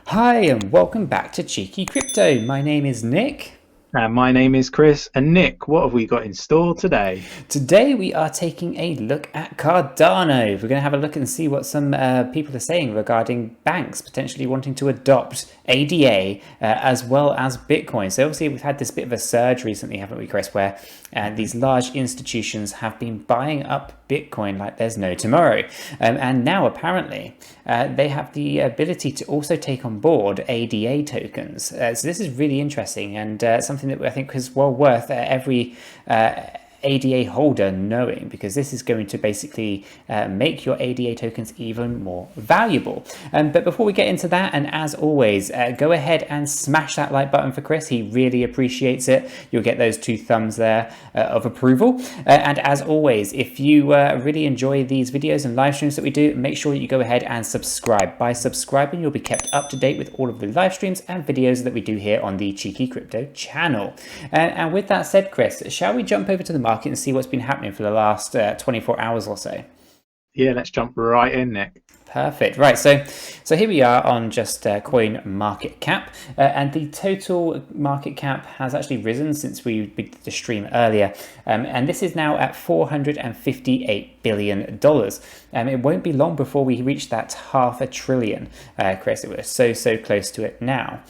Hi and welcome back to Cheeky Crypto. My name is Nick. My name is Chris, and Nick, what have we got in store today? Today we are taking a look at Cardano. We're going to have a look and see what some people are saying regarding banks potentially wanting to adopt ADA as well as Bitcoin. So obviously we've had this bit of a surge recently, haven't we, Chris, where these large institutions have been buying up Bitcoin like there's no tomorrow. And now apparently they have the ability to also take on board ADA tokens. So this is really interesting and something that I think is well worth every ADA holder knowing, because this is going to basically make your ADA tokens even more valuable. But before we get into that, and as always, go ahead and smash that like button for Chris. He really appreciates it. You'll get those two thumbs there of approval. And as always, if you really enjoy these videos and live streams that we do, make sure you go ahead and subscribe. By subscribing, you'll be kept up to date with all of the live streams and videos that we do here on the Cheeky Crypto channel. And with that said, Chris, shall we jump over to the market and see what's been happening for the last 24 hours or so? Yeah, let's jump right in, Nick. Perfect. Right, so here we are on just coin market cap, and the total market cap has actually risen since we did the stream earlier, and this is now at $458 billion. It won't be long before we reach that $500 billion, Chris. We're so close to it now.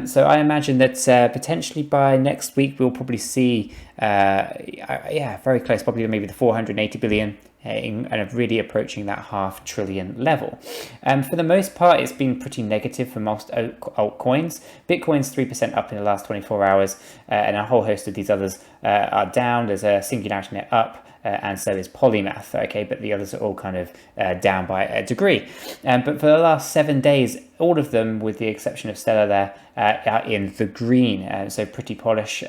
So I imagine that potentially by next week we'll probably see, yeah, very close, probably maybe the 480 billion. And really approaching that $500 billion level. For the most part, it's been pretty negative for most altcoins. Bitcoin's 3% up in the last 24 hours, and a whole host of these others are down. There's a 𝗕𝗘𝗪𝗧𝗏 up, and so is Polymath, okay, but the others are all kind of down by a degree. But for the last 7 days, all of them, with the exception of Stellar there, are in the green, so pretty bullish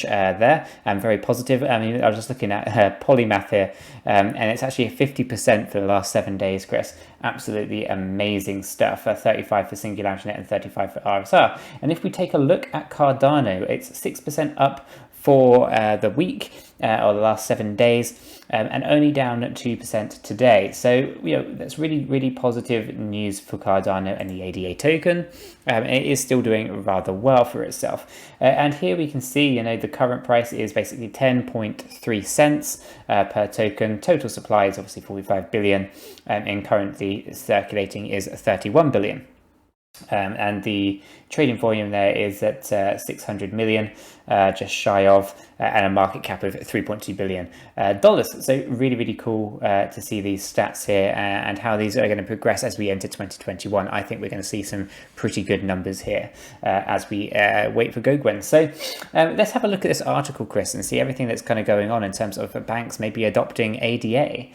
there and very positive. I mean, I was just looking at Polymath here, and it's actually 50% for the last 7 days, Chris. Absolutely amazing stuff. 35 for 𝗕𝗪𝗧𝗏 and 35 for RSR. And if we take a look at Cardano, it's 6% up for the week or the last 7 days, and only down 2% today. So that's really positive news for Cardano and the ADA token. It is still doing rather well for itself, and here we can see the current price is basically 10.3 cents per token. Total supply is obviously 45 billion, and currently circulating is 31 billion. And the trading volume there is at 600 million, just shy of, and a market cap of $3.2 billion. So really cool to see these stats here and how these are going to progress as we enter 2021. I think we're going to see some pretty good numbers here as we wait for 𝗗𝗀𝗀𝗀. So let's have a look at this article, Chris, and see everything that's kind of going on in terms of banks maybe adopting ADA.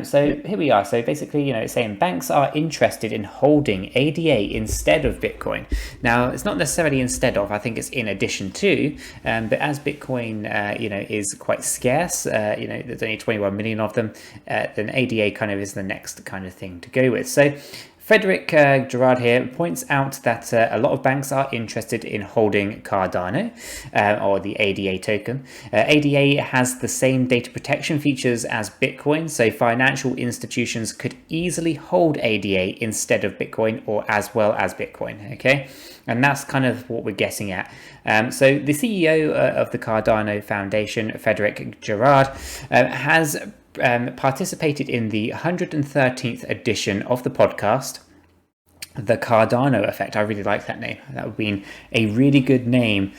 So here we are. So basically, it's saying banks are interested in holding ADA instead of Bitcoin. Now, it's not necessarily instead of, I think it's in addition to, but as Bitcoin, is quite scarce, there's only 21 million of them, then ADA kind of is the next kind of thing to go with. So 𝗕𝗃𝗪𝗔𝗏 here points out that a lot of banks are interested in holding Cardano, or the ADA token. ADA has the same data protection features as Bitcoin, so financial institutions could easily hold ADA instead of Bitcoin or as well as Bitcoin, okay? And that's kind of what we're getting at. So the CEO of the Cardano Foundation, 𝗕𝗃𝗪𝗔𝗏, has participated in the 113th edition of the podcast, The Cardano Effect. I really like that name. That would have been a really good name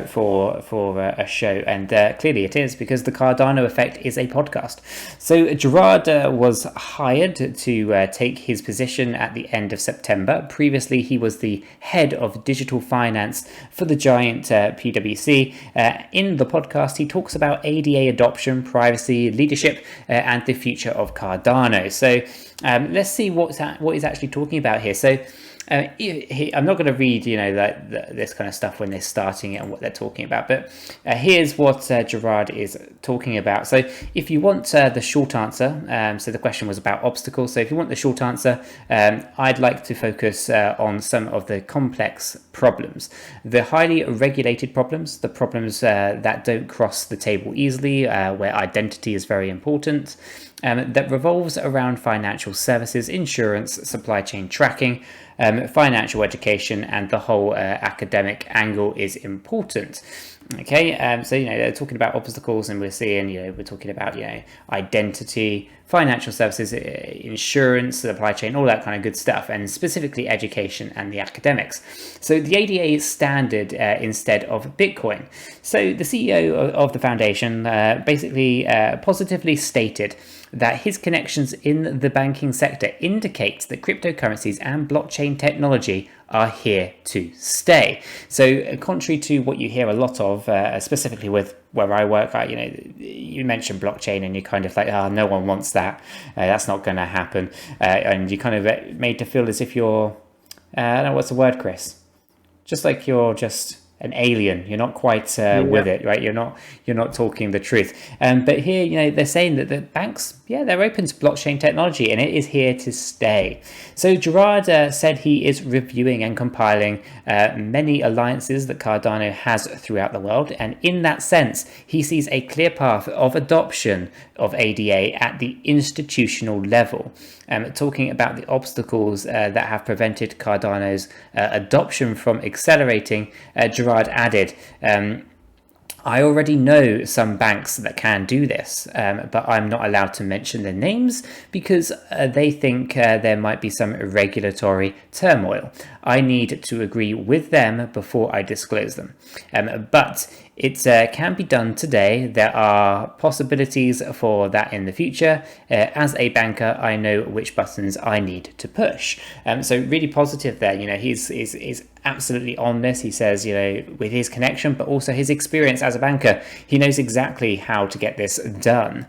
for a show, and clearly it is, because The Cardano Effect is a podcast. So 𝗔𝗏 was hired to take his position at the end of September. Previously, he was the head of digital finance for the giant PwC. In the podcast, he talks about ADA adoption, privacy, leadership, and the future of Cardano. So let's see what he's actually talking about here. So I'm not going to read, this kind of stuff when they're starting it and what they're talking about, but here's what 𝗔𝗏 is talking about. So if you want the short answer, so the question was about obstacles. So if you want the short answer, I'd like to focus on some of the complex problems, the highly regulated problems, the problems that don't cross the table easily, where identity is very important, that revolves around financial services, insurance, supply chain tracking, financial education and the whole academic angle is important. Okay, so they're talking about obstacles, and we're seeing, we're talking about identity, financial services, insurance, supply chain, all that kind of good stuff, and specifically education and the academics. So the ADA is standard instead of Bitcoin. So the CEO of the foundation basically positively stated that his connections in the banking sector indicate that cryptocurrencies and blockchain technology are here to stay. So contrary to what you hear a lot of, specifically with where I work, you mentioned blockchain and you're kind of like, oh, no one wants that. That's not going to happen. And you kind of made to feel as if you're, I don't know, what's the word, Chris? Just like you're just an alien. You're not quite with it, right? You're not talking the truth. But here, they're saying that the banks, they're open to blockchain technology and it is here to stay. So 𝗕𝗓𝗪 said he is reviewing and compiling many alliances that Cardano has throughout the world, and in that sense, he sees a clear path of adoption of ADA at the institutional level. Talking about the obstacles that have prevented Cardano's adoption from accelerating, 𝗕𝗓𝗪 added, I already know some banks that can do this, but I'm not allowed to mention their names because they think there might be some regulatory turmoil. I need to agree with them before I disclose them. But it can be done today. There are possibilities for that in the future. As a banker, I know which buttons I need to push. So really positive there. He's absolutely on this. He says, with his connection, but also his experience as a banker, he knows exactly how to get this done.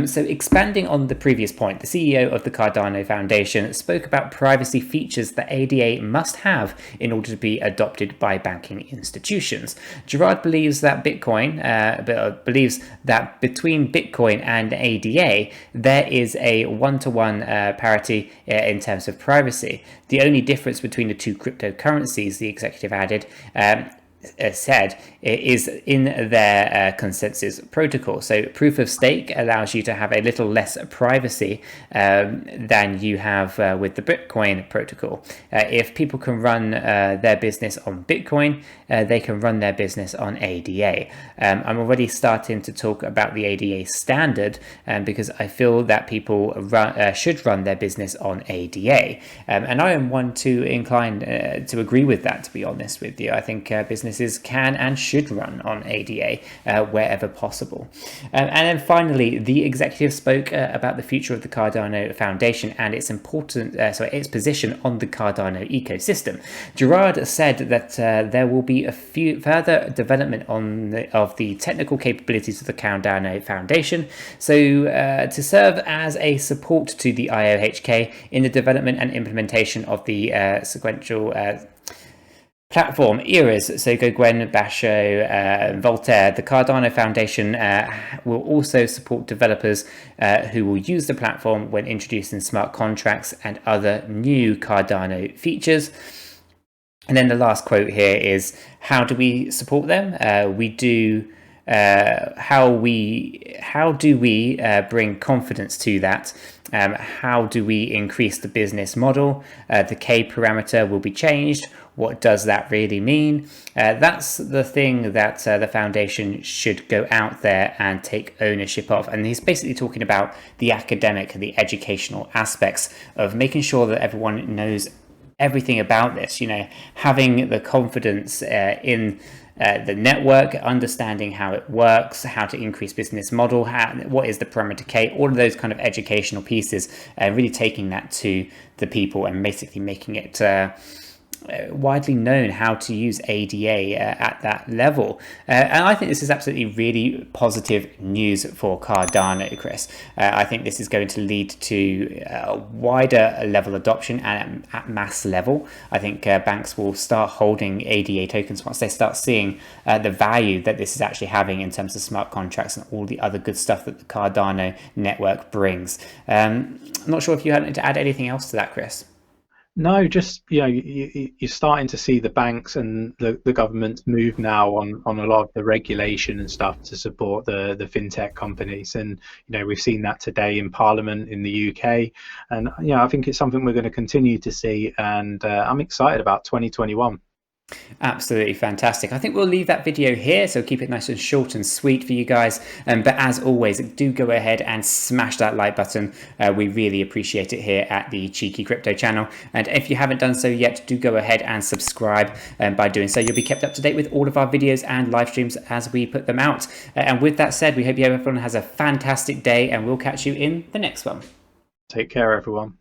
So expanding on the previous point, the CEO of the Cardano Foundation spoke about privacy features that ADA must have in order to be adopted by banking institutions. 𝗕𝗓𝗪 believes that between Bitcoin and ADA, there is a one-to-one parity in terms of privacy. The only difference between the two cryptocurrencies, the executive added, said, is in their consensus protocol. So proof of stake allows you to have a little less privacy than you have with the Bitcoin protocol. If people can run their business on Bitcoin, they can run their business on ADA. I'm already starting to talk about the ADA standard because I feel that people should run their business on ADA. And I am one to incline to agree with that, to be honest with you. I think businesses can and should run on ADA wherever possible. And then finally, the executive spoke about the future of the Cardano Foundation and its its position on the Cardano ecosystem. 𝗕𝗓𝗪 said that there will be a few further development of the technical capabilities of the Cardano Foundation, so to serve as a support to the 𝗖𝗢𝗠𝗘𝗡 in the development and implementation of the sequential platform eras, so 𝗕𝗘𝗪𝗪𝗧𝗪. The Cardano Foundation will also support developers who will use the platform when introducing smart contracts and other new Cardano features. And then the last quote here is, how do we support them? We do. How do we bring confidence to that? How do we increase the business model? The K parameter will be changed. What does that really mean? That's the thing that the foundation should go out there and take ownership of. And he's basically talking about the academic, the educational aspects of making sure that everyone knows everything about this, having the confidence in the network, understanding how it works, how to increase business model, what is the parameter K, all of those kind of educational pieces, really taking that to the people and basically making it widely known how to use ADA at that level. And I think this is absolutely really positive news for Cardano, Chris. I think this is going to lead to a wider level adoption and at mass level. I think banks will start holding ADA tokens once they start seeing the value that this is actually having in terms of smart contracts and all the other good stuff that the Cardano network brings. I'm not sure if you had to add anything else to that, Chris. No, just you're starting to see the banks and the government's move now on a lot of the regulation and stuff to support the fintech companies, and we've seen that today in Parliament in the UK, and I think it's something we're going to continue to see, and I'm excited about 2021. Absolutely fantastic. I think we'll leave that video here, so keep it nice and short and sweet for you guys. But as always, do go ahead and smash that like button. We really appreciate it here at the Cheeky Crypto channel. And if you haven't done so yet, do go ahead and subscribe. By doing so, you'll be kept up to date with all of our videos and live streams as we put them out. And with that said, we hope everyone has a fantastic day, and we'll catch you in the next one. Take care, everyone.